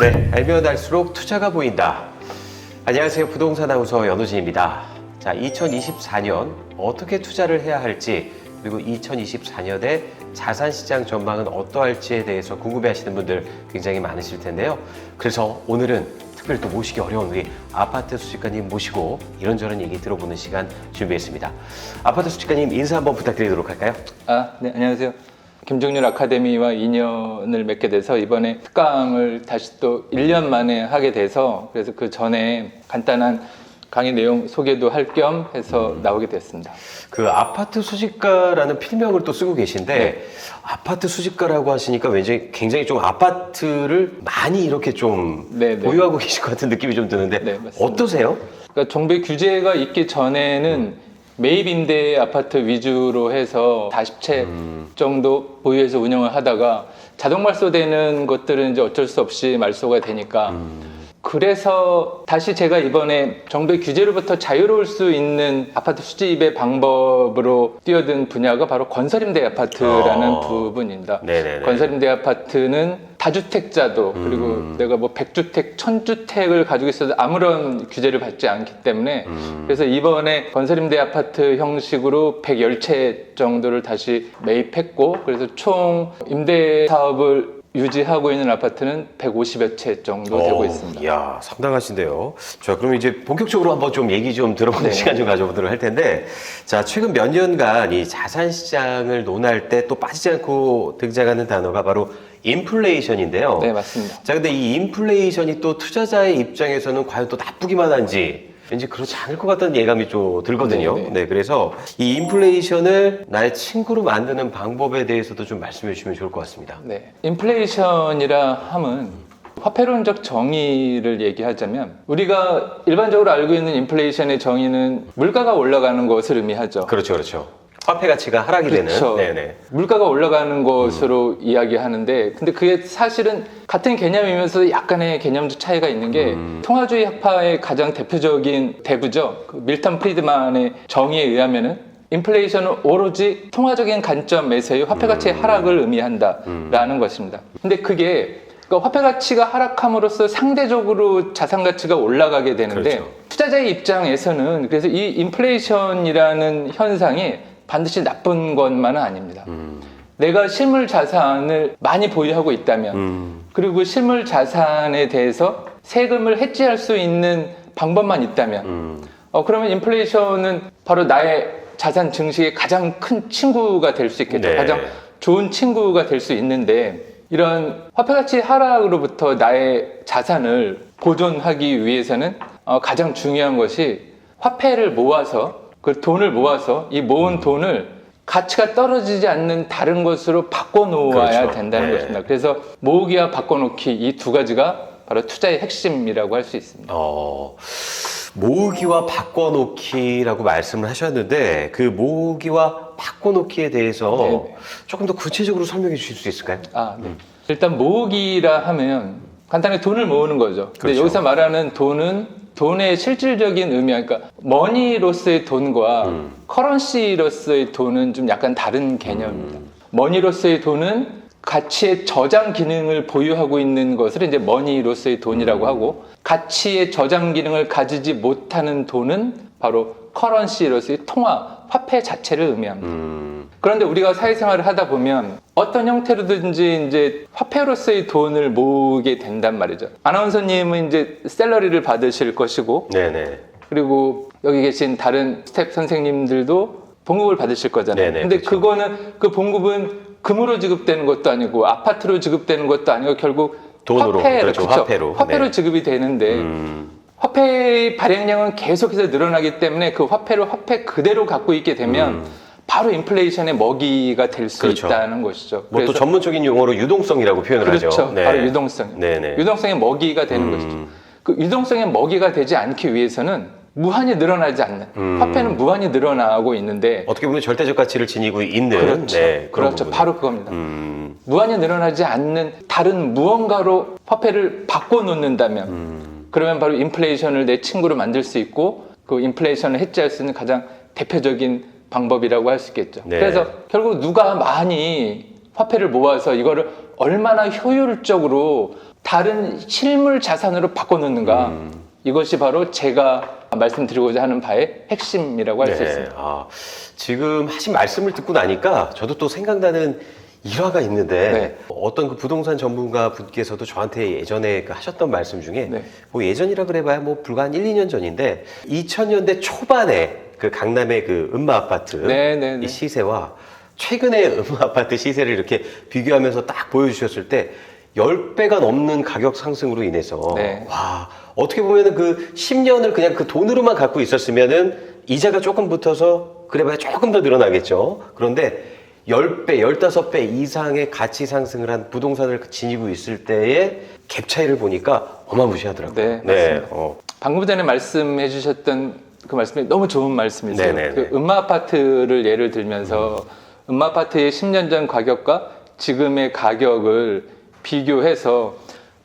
네, 알면 알수록 투자가 보인다. 안녕하세요. 부동산 아나운서 연우진입니다. 자, 2024년 어떻게 투자를 해야 할지, 그리고 2024년에 자산시장 전망은 어떠할지에 대해서 궁금해하시는 분들 굉장히 많으실 텐데요. 그래서 오늘은 특별히 또 모시기 어려운 우리 아파트 수집가님 모시고 이런저런 얘기 들어보는 시간 준비했습니다. 아파트 수집가님 인사 한번 부탁드리도록 할까요? 네, 안녕하세요. 김종률 아카데미와 인연을 맺게 돼서 이번에 특강을 다시 또 1년 만에 하게 돼서 그래서 그 전에 간단한 강의 내용 소개도 할 겸 해서 나오게 됐습니다. 그 아파트 수집가라는 필명을 또 쓰고 계신데 네. 아파트 수집가라고 하시니까 왠지 굉장히 좀 아파트를 많이 이렇게 좀 네, 네. 보유하고 계실 것 같은 느낌이 좀 드는데 네, 맞습니다. 어떠세요? 그러니까 정부의 규제가 있기 전에는 매입 임대 아파트 위주로 해서 40채 정도 보유해서 운영을 하다가 자동 말소되는 것들은 이제 어쩔 수 없이 말소가 되니까 그래서 다시 제가 이번에 정부의 규제로부터 자유로울 수 있는 아파트 수집의 방법으로 뛰어든 분야가 바로 건설임대 아파트라는 부분입니다. 네네네. 건설임대 아파트는 다주택자도 그리고 내가 뭐 100주택, 1000주택을 가지고 있어도 아무런 규제를 받지 않기 때문에 그래서 이번에 건설임대 아파트 형식으로 110채 정도를 다시 매입했고 그래서 총 임대 사업을 유지하고 있는 아파트는 150여 채 정도 되고 있습니다. 이야, 상당하신데요. 자, 그럼 이제 본격적으로 한번 좀 얘기 좀 들어보는 네. 시간 좀 가져보도록 할 텐데, 자, 최근 몇 년간 이 자산 시장을 논할 때 또 빠지지 않고 등장하는 단어가 바로 인플레이션인데요. 네, 맞습니다. 자, 근데 이 인플레이션이 또 투자자의 입장에서는 과연 또 나쁘기만 한지 왠지 그렇지 않을 것 같다는 예감이 좀 들거든요. 네. 네, 그래서 이 인플레이션을 나의 친구로 만드는 방법에 대해서도 좀 말씀해 주시면 좋을 것 같습니다. 네. 인플레이션이라 함은 화폐론적 정의를 얘기하자면 우리가 일반적으로 알고 있는 인플레이션의 정의는 물가가 올라가는 것을 의미하죠. 그렇죠, 그렇죠. 화폐 가치가 하락이 그렇죠. 되는. 네네. 물가가 올라가는 것으로 이야기하는데 근데 그게 사실은 같은 개념이면서 약간의 개념적 차이가 있는 게 통화주의 학파의 가장 대표적인 대부죠. 그 밀턴 프리드만의 정의에 의하면은 인플레이션은 오로지 통화적인 관점에서의 화폐 가치의 하락을 의미한다라는 것입니다. 근데 그게 그러니까 화폐 가치가 하락함으로써 상대적으로 자산 가치가 올라가게 되는데 그렇죠. 투자자의 입장에서는 그래서 이 인플레이션이라는 현상이 반드시 나쁜 것만은 아닙니다. 내가 실물 자산을 많이 보유하고 있다면 그리고 실물 자산에 대해서 세금을 해지할 수 있는 방법만 있다면 그러면 인플레이션은 바로 나의 자산 증식의 가장 큰 친구가 될 수 있겠죠. 네. 가장 좋은 친구가 될 수 있는데 이런 화폐가치 하락으로부터 나의 자산을 보존하기 위해서는 가장 중요한 것이 화폐를 모아서 그 돈을 모아서 이 모은 돈을 가치가 떨어지지 않는 다른 것으로 바꿔놓아야 그렇죠. 된다는 네. 것입니다. 그래서 모으기와 바꿔놓기 이 두 가지가 바로 투자의 핵심이라고 할 수 있습니다. 모으기와 바꿔놓기라고 말씀을 하셨는데 그 모으기와 바꿔놓기에 대해서 네네. 조금 더 구체적으로 설명해 주실 수 있을까요? 네. 일단 모으기라 하면 간단하게 돈을 모으는 거죠. 근데 그렇죠. 여기서 말하는 돈은 돈의 실질적인 의미, 그러니까 머니로서의 돈과 커런시로서의 돈은 좀 약간 다른 개념입니다. 머니로서의 돈은 가치의 저장 기능을 보유하고 있는 것을 이제 머니로서의 돈이라고 하고 가치의 저장 기능을 가지지 못하는 돈은 바로 커런시로서의 통화, 화폐 자체를 의미합니다. 그런데 우리가 사회생활을 하다 보면 어떤 형태로든지 이제 화폐로서의 돈을 모으게 된단 말이죠. 아나운서님은 이제 샐러리를 받으실 것이고, 네네. 그리고 여기 계신 다른 스텝 선생님들도 봉급을 받으실 거잖아요. 네네, 근데 그렇죠. 그거는 그 봉급은 금으로 지급되는 것도 아니고 아파트로 지급되는 것도 아니고 결국 돈으로, 화폐로, 그렇죠, 그쵸? 화폐로. 네. 지급이 되는데 화폐의 발행량은 계속해서 늘어나기 때문에 그 화폐를 화폐 그대로 갖고 있게 되면 바로 인플레이션의 먹이가 될 수 그렇죠. 있다는 것이죠. 뭐 또 전문적인 용어로 유동성이라고 표현을 그렇죠. 하죠. 네. 바로 유동성. 네네. 유동성의 먹이가 되는 것이죠. 그 유동성의 먹이가 되지 않기 위해서는 무한히 늘어나지 않는 화폐는 무한히 늘어나고 있는데 어떻게 보면 절대적 가치를 지니고 있는 그렇죠. 네, 그런 그렇죠. 부분. 바로 그겁니다. 무한히 늘어나지 않는 다른 무언가로 화폐를 바꿔놓는다면 그러면 바로 인플레이션을 내 친구로 만들 수 있고 그 인플레이션을 해지할 수 있는 가장 대표적인 방법이라고 할 수 있겠죠. 네. 그래서 결국 누가 많이 화폐를 모아서 이거를 얼마나 효율적으로 다른 실물 자산으로 바꿔놓는가. 이것이 바로 제가 말씀드리고자 하는 바의 핵심이라고 할 수 있습니다. 아, 지금 하신 말씀을 듣고 나니까 저도 또 생각나는 일화가 있는데 네. 어떤 그 부동산 전문가 분께서도 저한테 예전에 그 하셨던 말씀 중에 네. 뭐 예전이라 그래봐야 뭐 불과 한 1, 2년 전인데 2000년대 초반에 그 강남의 그 음마 아파트 네, 네, 네. 이 시세와 최근의 음마 아파트 시세를 이렇게 비교하면서 딱 보여주셨을 때 10배가 넘는 가격 상승으로 인해서 네. 와, 어떻게 보면은 그 10년을 그냥 그 돈으로만 갖고 있었으면은 이자가 조금 붙어서 그래봐야 조금 더 늘어나겠죠. 그런데 10배, 15배 이상의 가치 상승을 한 부동산을 지니고 있을 때의 갭 차이를 보니까 어마무시하더라고요. 네, 맞습니다. 방금 전에 말씀해 주셨던 그 말씀이 너무 좋은 말씀이세요. 네네네. 그 음마 아파트를 예를 들면서 음마 아파트의 10년 전 가격과 지금의 가격을 비교해서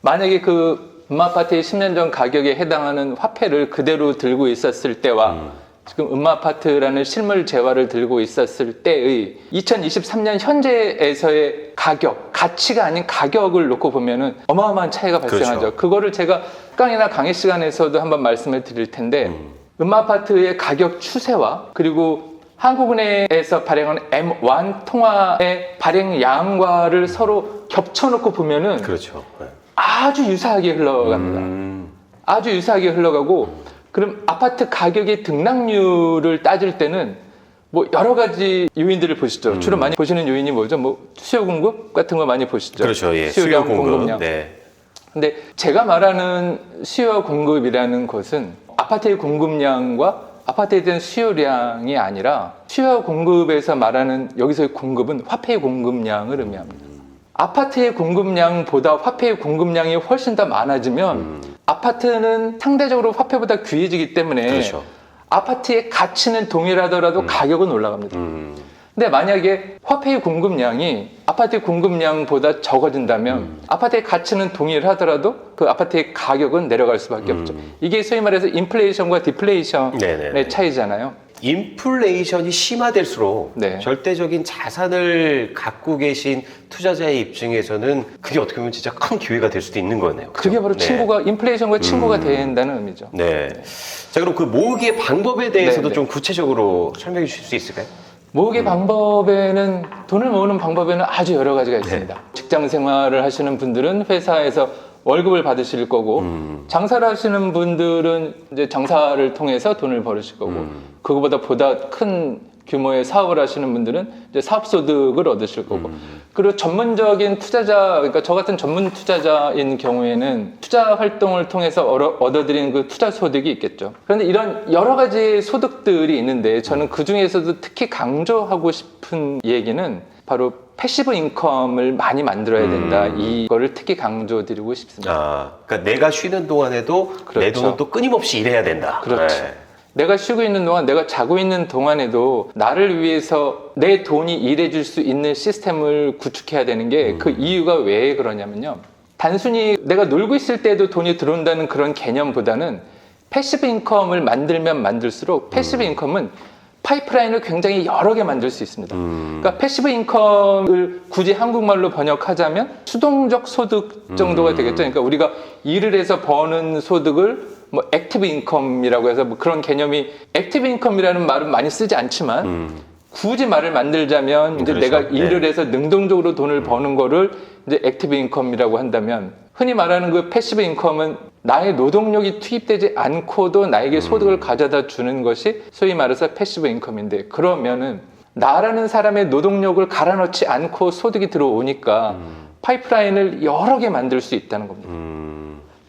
만약에 그 음마 아파트의 10년 전 가격에 해당하는 화폐를 그대로 들고 있었을 때와 지금 음마 아파트라는 실물 재화를 들고 있었을 때의 2023년 현재에서의 가격, 가치가 아닌 가격을 놓고 보면은 어마어마한 차이가 발생하죠. 그렇죠. 그거를 제가 강의나 강의 시간에서도 한번 말씀을 드릴 텐데 음마 아파트의 가격 추세와 그리고 한국은행에서 발행하는 M1 통화의 발행량과를 서로 겹쳐놓고 보면은 그렇죠. 네. 아주 유사하게 흘러갑니다. 아주 유사하게 흘러가고 그럼 아파트 가격의 등락률을 따질 때는 뭐 여러 가지 요인들을 보시죠. 주로 많이 보시는 요인이 뭐죠? 뭐 수요 공급 같은 거 많이 보시죠. 그렇죠. 예. 수요량, 수요 공급. 공급량. 네. 근데 제가 말하는 수요와 공급이라는 것은 아파트의 공급량과 아파트에 대한 수요량이 아니라 수요와 공급에서 말하는 여기서의 공급은 화폐의 공급량을 의미합니다. 아파트의 공급량보다 화폐의 공급량이 훨씬 더 많아지면 아파트는 상대적으로 화폐보다 귀해지기 때문에 그렇죠. 아파트의 가치는 동일하더라도 가격은 올라갑니다. 근데 만약에 화폐의 공급량이 아파트의 공급량보다 적어진다면 아파트의 가치는 동일하더라도 그 아파트의 가격은 내려갈 수밖에 없죠. 이게 소위 말해서 인플레이션과 디플레이션의 네네네. 차이잖아요. 인플레이션이 심화될수록 네. 절대적인 자산을 갖고 계신 투자자의 입장에서는 그게 어떻게 보면 진짜 큰 기회가 될 수도 있는 거네요. 그죠? 그게 바로 네. 친구가 인플레이션과 친구가 된다는 의미죠. 네. 자, 그럼 그 모으기의 방법에 대해서도 네, 네. 좀 구체적으로 설명해 주실 수 있을까요? 모으기 방법에는 돈을 모으는 방법에는 아주 여러 가지가 있습니다. 직장 생활을 하시는 분들은 회사에서 월급을 받으실 거고 장사를 하시는 분들은 이제 장사를 통해서 돈을 벌으실 거고 그거보다 큰 규모의 사업을 하시는 분들은 이제 사업 소득을 얻으실 거고 그리고 전문적인 투자자 그러니까 저 같은 전문 투자자인 경우에는 투자 활동을 통해서 얻어들인 그 투자 소득이 있겠죠. 그런데 이런 여러 가지 소득들이 있는데 저는 그 중에서도 특히 강조하고 싶은 얘기는 바로 패시브 인컴을 많이 만들어야 된다. 이거를 특히 강조드리고 싶습니다. 아, 그러니까 내가 쉬는 동안에도 내 그렇죠. 돈은 또 끊임없이 일해야 된다. 그렇죠. 네. 내가 쉬고 있는 동안, 내가 자고 있는 동안에도 나를 위해서 내 돈이 일해줄 수 있는 시스템을 구축해야 되는 게 그 이유가 왜 그러냐면요. 단순히 내가 놀고 있을 때도 돈이 들어온다는 그런 개념보다는 패시브 인컴을 만들면 만들수록 패시브 인컴은 파이프라인을 굉장히 여러 개 만들 수 있습니다. 그러니까 패시브 인컴을 굳이 한국말로 번역하자면 수동적 소득 정도가 되겠죠. 그러니까 우리가 일을 해서 버는 소득을 뭐 액티브 인컴이라고 해서 뭐 그런 개념이 액티브 인컴이라는 말은 많이 쓰지 않지만 굳이 말을 만들자면 이제 그렇죠. 내가 일을 네. 해서 능동적으로 돈을 버는 거를 이제 액티브 인컴이라고 한다면 흔히 말하는 그 패시브 인컴은 나의 노동력이 투입되지 않고도 나에게 소득을 가져다 주는 것이 소위 말해서 패시브 인컴인데 그러면은 나라는 사람의 노동력을 갈아넣지 않고 소득이 들어오니까 파이프라인을 여러 개 만들 수 있다는 겁니다.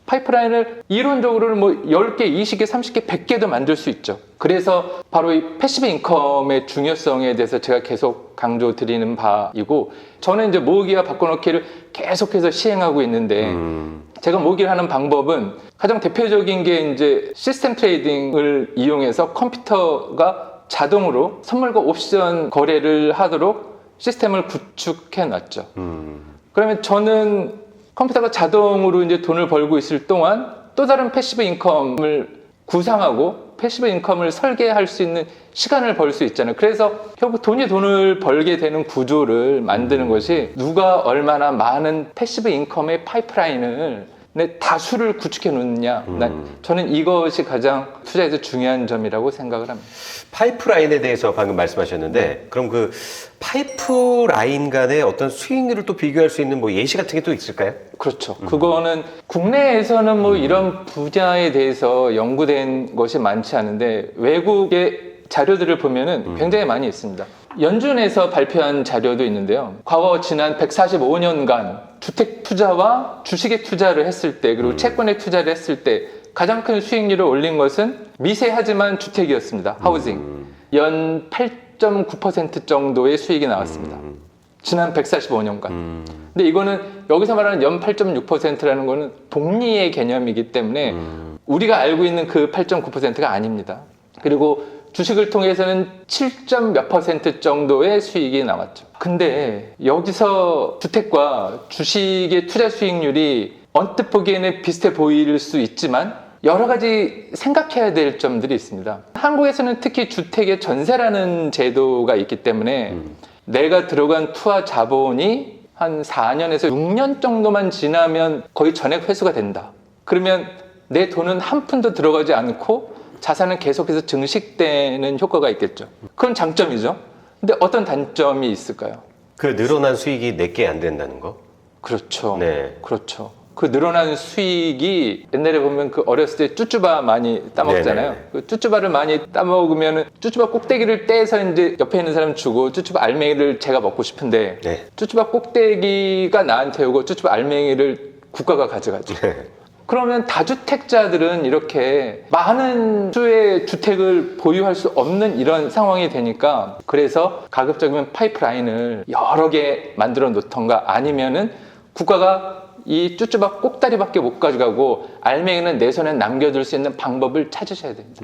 파이프라인을 이론적으로는 뭐 10개, 20개, 30개, 100개도 만들 수 있죠. 그래서 바로 이 패시브 인컴의 중요성에 대해서 제가 계속 강조드리는 바이고 저는 이제 모으기와 바꿔놓기를 계속해서 시행하고 있는데 제가 모으기를 하는 방법은 가장 대표적인 게 이제 시스템 트레이딩을 이용해서 컴퓨터가 자동으로 선물과 옵션 거래를 하도록 시스템을 구축해 놨죠. 그러면 저는 컴퓨터가 자동으로 이제 돈을 벌고 있을 동안 또 다른 패시브 인컴을 구상하고 패시브 인컴을 설계할 수 있는 시간을 벌 수 있잖아요. 그래서 결국 돈이 돈을 벌게 되는 구조를 만드는 것이 누가 얼마나 많은 패시브 인컴의 파이프라인을 다수를 구축해 놓느냐. 저는 이것이 가장 투자에서 중요한 점이라고 생각을 합니다. 파이프라인에 대해서 방금 말씀하셨는데 그럼 그 파이프라인 간의 어떤 수익률을 또 비교할 수 있는 뭐 예시 같은 게 또 있을까요? 그렇죠. 그거는 국내에서는 뭐 이런 분야에 대해서 연구된 것이 많지 않은데 외국의 자료들을 보면은 굉장히 많이 있습니다. 연준에서 발표한 자료도 있는데요. 과거 지난 145년간 주택 투자와 주식에 투자를 했을 때 그리고 채권에 투자를 했을 때 가장 큰 수익률을 올린 것은 미세하지만 주택이었습니다. 하우징. 연 8.9% 정도의 수익이 나왔습니다. 지난 145년간. 근데 이거는 여기서 말하는 연 8.6%라는 거는 복리의 개념이기 때문에 우리가 알고 있는 그 8.9%가 아닙니다. 그리고 주식을 통해서는 7점 몇 % 정도의 수익이 나왔죠. 근데 여기서 주택과 주식의 투자 수익률이 언뜻 보기에는 비슷해 보일 수 있지만 여러 가지 생각해야 될 점들이 있습니다. 한국에서는 특히 주택의 전세라는 제도가 있기 때문에 내가 들어간 투하 자본이 한 4년에서 6년 정도만 지나면 거의 전액 회수가 된다. 그러면 내 돈은 한 푼도 들어가지 않고 자산은 계속해서 증식되는 효과가 있겠죠. 그건 장점이죠. 근데 어떤 단점이 있을까요? 그 늘어난 수익이 내게 안 된다는 거? 그렇죠. 네. 그렇죠. 그 늘어난 수익이 옛날에 보면 그 어렸을 때 쭈쭈바 많이 따먹잖아요. 네네. 그 쭈쭈바를 많이 따먹으면 쭈쭈바 꼭대기를 떼서 이제 옆에 있는 사람 주고 쭈쭈바 알맹이를 제가 먹고 싶은데 네. 쭈쭈바 꼭대기가 나한테 오고 쭈쭈바 알맹이를 국가가 가져가죠. 네. 그러면 다주택자들은 이렇게 많은 수의 주택을 보유할 수 없는 이런 상황이 되니까 그래서 가급적이면 파이프라인을 여러 개 만들어 놓던가 아니면은 국가가 이 쭈쭈바 꼭다리밖에 못 가져가고 알맹이는 내 손에 남겨둘 수 있는 방법을 찾으셔야 됩니다.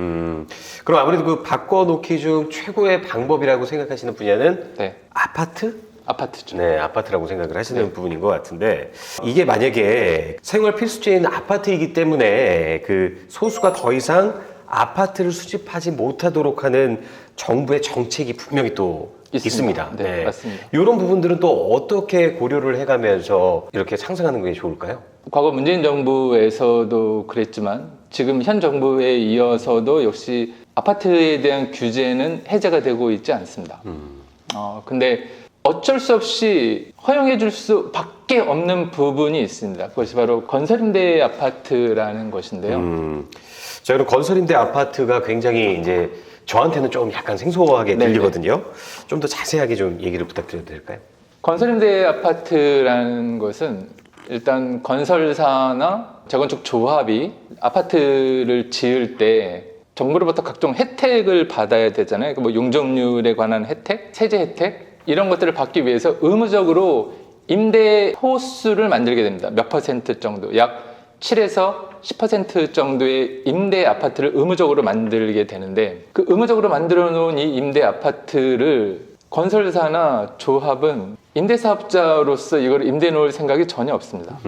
그럼 아무래도 그 바꿔놓기 중 최고의 방법이라고 생각하시는 분야는 네, 아파트? 아파트죠. 네, 아파트라고 생각을 하시는 부분인 것 같은데 이게 만약에 생활 필수제인 아파트이기 때문에 그 소수가 더 이상 아파트를 수집하지 못하도록 하는 정부의 정책이 분명히 또 있습니다. 네, 맞습니다. 이런 부분들은 또 어떻게 고려를 해가면서 이렇게 상승하는 게 좋을까요? 과거 문재인 정부에서도 그랬지만 지금 현 정부에 이어서도 역시 아파트에 대한 규제는 해제가 되고 있지 않습니다. 근데 어쩔 수 없이 허용해 줄 수밖에 없는 부분이 있습니다. 그것이 바로 건설임대 아파트라는 것인데요. 자, 그럼 건설임대 아파트가 굉장히 이제 저한테는 좀 약간 생소하게 들리거든요. 좀 더 자세하게 좀 얘기를 부탁드려도 될까요? 건설임대 아파트라는 것은 일단 건설사나 재건축 조합이 아파트를 지을 때 정부로부터 각종 혜택을 받아야 되잖아요. 뭐 용적률에 관한 혜택, 세제 혜택 이런 것들을 받기 위해서 의무적으로 임대 호수를 만들게 됩니다. 몇 % 정도, 약 7에서 10% 정도의 임대 아파트를 의무적으로 만들게 되는데 그 의무적으로 만들어 놓은 이 임대 아파트를 건설사나 조합은 임대사업자로서 이걸 임대해 놓을 생각이 전혀 없습니다.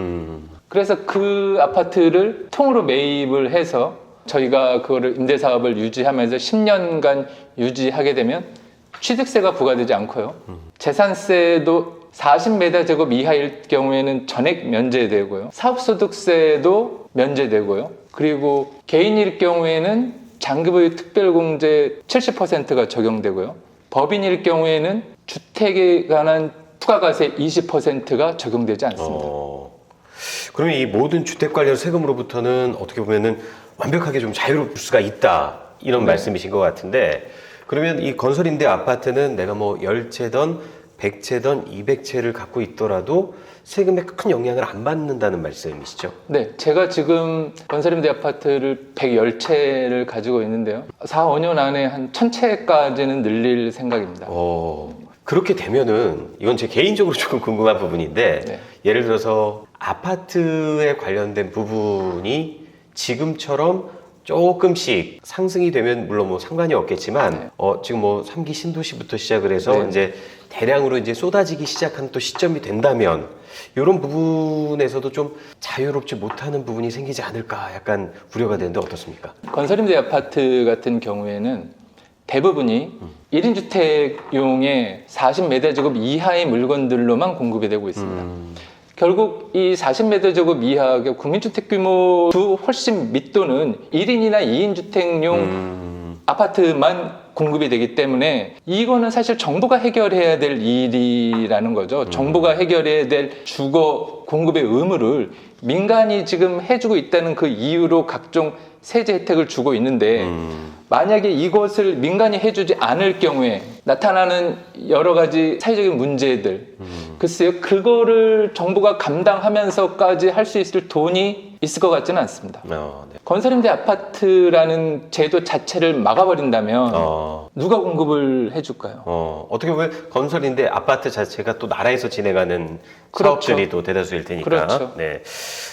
그래서 그 아파트를 통으로 매입을 해서 저희가 그거를 임대사업을 유지하면서 10년간 유지하게 되면 취득세가 부과되지 않고요. 재산세도 40m 제곱 이하일 경우에는 전액 면제되고요. 사업소득세도 면제되고요. 그리고 개인일 경우에는 장기보유 특별공제 70%가 적용되고요. 법인일 경우에는 주택에 관한 부가가세 20%가 적용되지 않습니다. 그러면 이 모든 주택 관련 세금으로부터는 어떻게 보면은 완벽하게 좀 자유로울 수가 있다 이런 말씀이신 것 같은데 그러면 이 건설임대 아파트는 내가 뭐 10채던 100채던 200채를 갖고 있더라도 세금에 큰 영향을 안 받는다는 말씀이시죠? 네, 제가 지금 건설임대 아파트를 110채를 가지고 있는데요. 4, 5년 안에 한 1000채까지는 늘릴 생각입니다. 그렇게 되면은 이건 제 개인적으로 조금 궁금한 부분인데 네. 예를 들어서 아파트에 관련된 부분이 지금처럼 조금씩 상승이 되면 물론 뭐 상관이 없겠지만 네. 지금 뭐 3기 신도시부터 시작을 해서 네. 이제 대량으로 이제 쏟아지기 시작한 또 시점이 된다면 이런 부분에서도 좀 자유롭지 못하는 부분이 생기지 않을까 약간 우려가 되는데 어떻습니까? 건설임대 아파트 같은 경우에는 대부분이 1인 주택용의 40m2 이하의 물건들로만 공급이 되고 있습니다. 결국 이 40m2 이하의 국민주택 규모도 훨씬 밑도는 1인이나 2인 주택용 아파트만 공급이 되기 때문에 이거는 사실 정부가 해결해야 될 일이라는 거죠. 정부가 해결해야 될 주거 공급의 의무를 민간이 지금 해주고 있다는 그 이유로 각종 세제 혜택을 주고 있는데 만약에 이것을 민간이 해주지 않을 경우에 나타나는 여러 가지 사회적인 문제들 글쎄요, 그거를 정부가 감당하면서까지 할 수 있을 돈이 있을 것 같지는 않습니다. 네. 건설임대 아파트라는 제도 자체를 막아버린다면 누가 공급을 해줄까요? 어떻게 보면 건설인데 아파트 자체가 또 나라에서 진행하는 그렇죠. 사업들이 또 대다수일 테니까. 그렇죠. 네.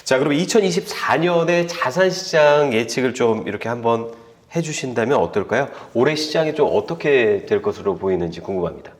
자, 그럼 2024년에 자산시장 예측을 좀 이렇게 한번 해주신다면 어떨까요? 올해 시장이 좀 어떻게 될 것으로 보이는지 궁금합니다.